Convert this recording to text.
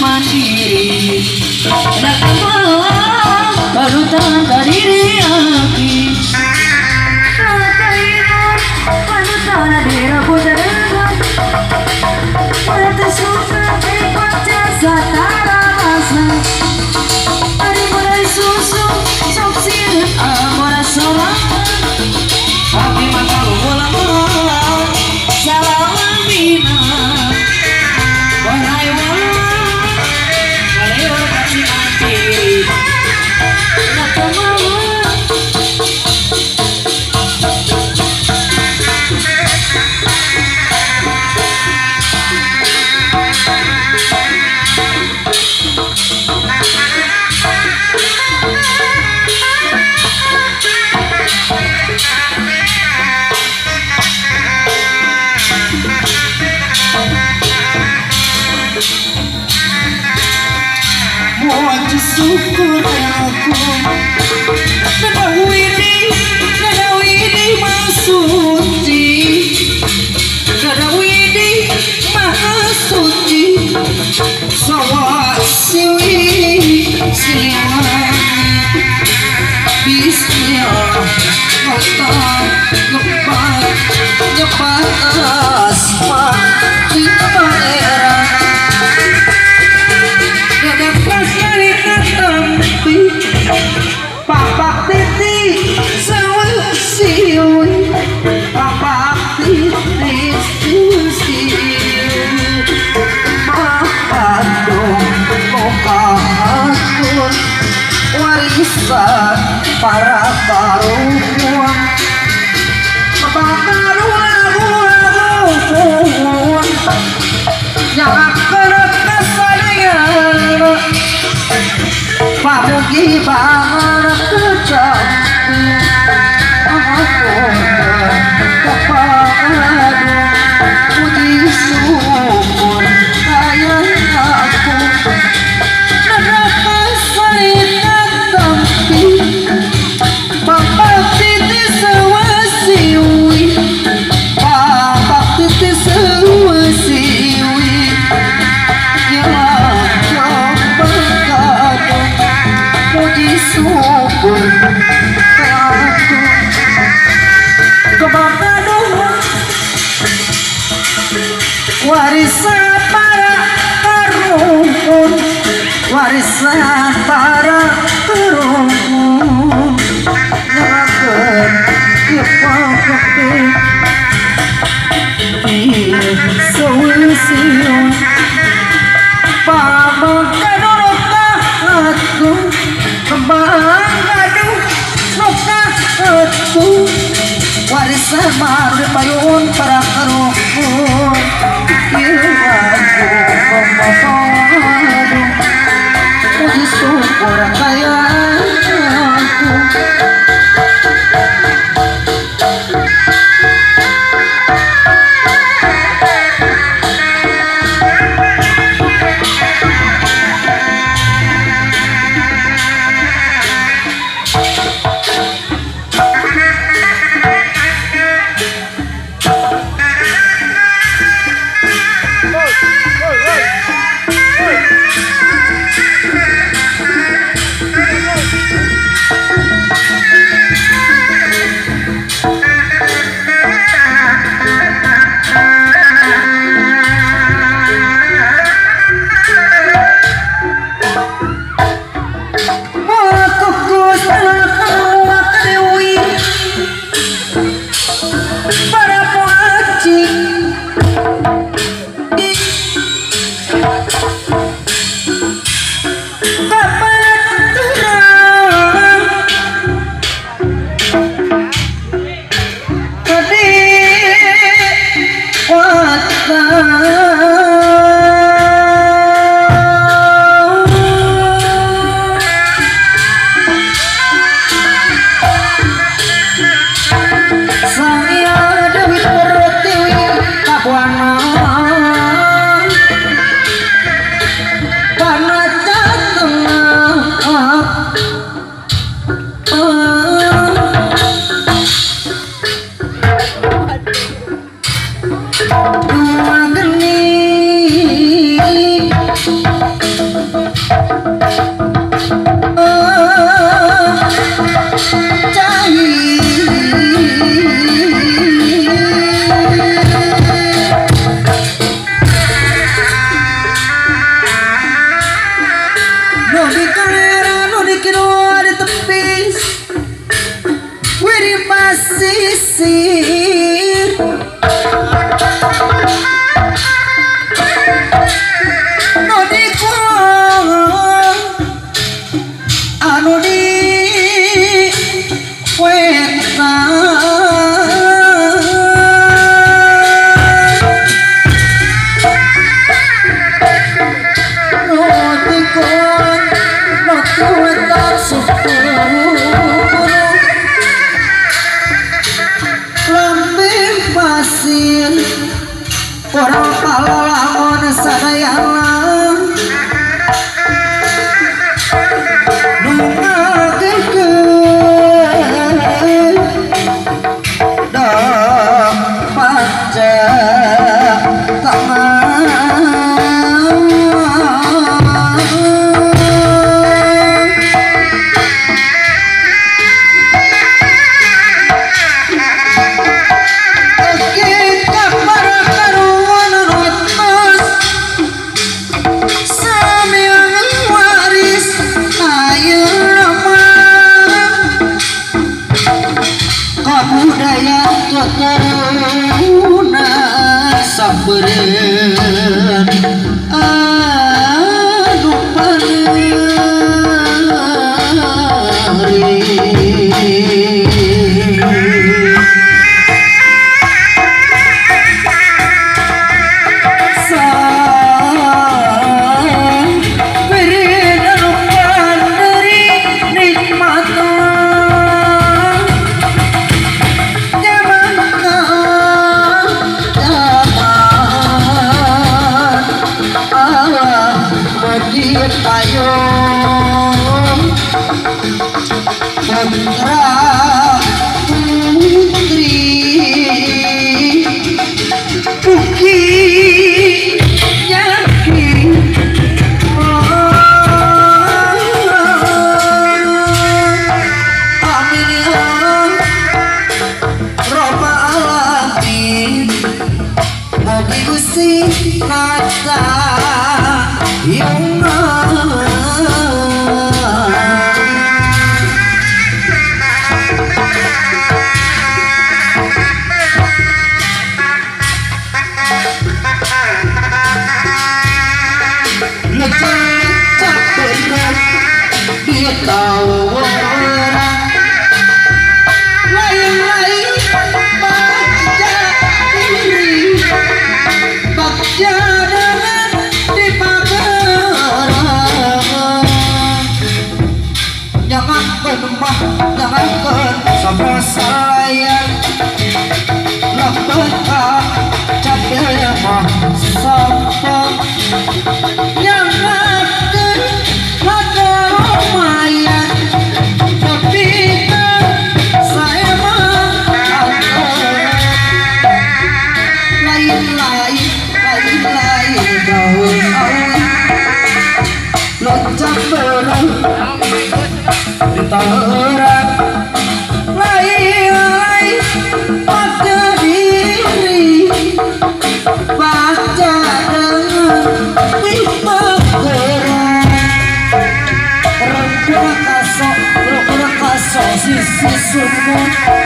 mandiri nak malam balutan kadiri aki kainan balutan adira pujaran mata suka ikut jasa taramasa hari mulai susu sok sirit amora solang aki makalu bolang salaman bina wahai walau kaleo kasih mati nak kemauan Muat syukur aku Nadawidi masuci Nadawidi mahasuci Sawa siwi siliwan Bismillah Ngepat asma di pangeran Papak titi sawa siwi Papak titi siwi Mahadong mokahakun Warisan para karuan Mabakaruan Nyakar kesadayan Pamugi banget kecap Aku kepadu Puji syukur sayang aku Neraka salinan tampi Bapak titi sewasiwi Bapak titi sewasiwi Yang coba kadang Puji syukur aku Kebakaduh Warisan para karukun Warisan para karukun Nyerakan kepakati Sewisiun Pamakaduh aku Kebakaduh aku Warisan mari payun para karukun Kiraku pemapadu Puji syukur kaya aku begitu payung putra putri Uki yakin amin ya Rabbal alamin mugi Gusti nasa tahu orang lain-lain baca diri baca dengan di pageran jangan bermah jangan sama saya lambat capek mah sampai yang loncat berang ditahan lain-lain pada diri baca dengan pipa gerang rengkuh kasok sisi sumur